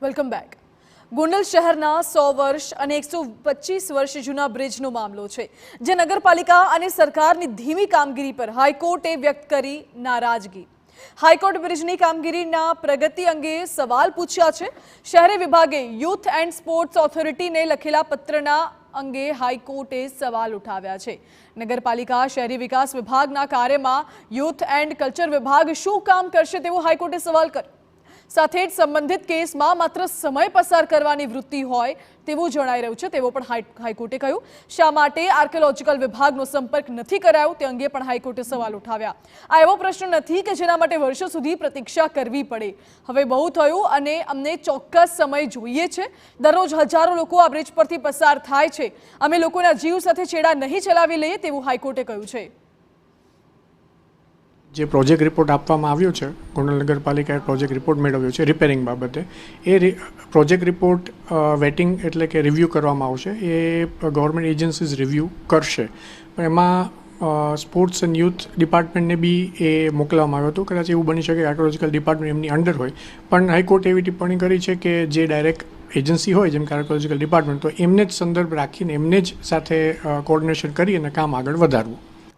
Welcome back. Gondal શહેરના 100 વર્ષ અને 125 વર્ષ જૂના બ્રિજનો મામલો છે, જે નગરપાલિકા અને સરકારની ધીમી કામગીરી પર હાઈકોર્ટે વ્યક્ત કરી નારાજગી. હાઈકોર્ટ બ્રિજની કામગીરીના પ્રગતિ અંગે સવાલ પૂછ્યા છે. શહેરી વિભાગે યુથ એન્ડ સ્પોર્ટ્સ ઓથોરિટીને લખેલા પત્રના અંગે હાઈકોર્ટે સવાલ ઉઠાવ્યા છે. નગરપાલિકા શહેરી વિકાસ વિભાગના કાર્યમાં યુથ એન્ડ કલ્ચર વિભાગ શું કામ કરશે તેવો હાઈકોર્ટે સવાલ કર્યો. સાથે જ સંબંધિત કેસમાં માત્ર સમય પસાર કરવાની વૃત્તિ હોય તેવું જણાઈ રહ્યું છે તેવો પણ હાઈકોર્ટે કહ્યું. શા માટે આર્કિયોલોજીકલ વિભાગનો સંપર્ક નથી કરાયો તે અંગે પણ હાઈકોર્ટે સવાલ ઉઠાવ્યા. આ એવો પ્રશ્ન નથી કે જેના માટે વર્ષો સુધી પ્રતીક્ષા કરવી પડે. હવે બહુ થયું અને અમને ચોક્કસ સમય જોઈએ છે. દરરોજ હજારો લોકો આ બ્રિજ પરથી પસાર થાય છે. અમે લોકોના જીવ સાથે છેડા નહીં ચલાવી લઈએ તેવું હાઈકોર્ટે કહ્યું છે. જે પ્રોજેક્ટ રિપોર્ટ આપવામાં આવ્યો છે, ગોંડલ નગરપાલિકાએ પ્રોજેક્ટ રિપોર્ટ મેળવ્યો છે રિપેરિંગ બાબતે, એ પ્રોજેક્ટ રિપોર્ટ વેટિંગ એટલે કે રિવ્યૂ કરવામાં આવશે. એ ગવર્મેન્ટ એજન્સીઝ રિવ્યૂ કરશે, પણ એમાં સ્પોર્ટ્સ એન્ડ યુથ ડિપાર્ટમેન્ટને બી એ મોકલવામાં આવ્યો હતો. કદાચ એવું બની શકે આર્કિયોલોજીકલ ડિપાર્ટમેન્ટ એમની અંડર હોય, પણ હાઈકોર્ટે એવી ટિપ્પણી કરી છે કે જે ડાયરેક્ટ એજન્સી હોય જેમ કે આર્કિયોલોજીકલ ડિપાર્ટમેન્ટ, તો એમને જ સંદર્ભ રાખીને એમને જ સાથે કોર્ડિનેશન કરી અને કામ આગળ વધારવું.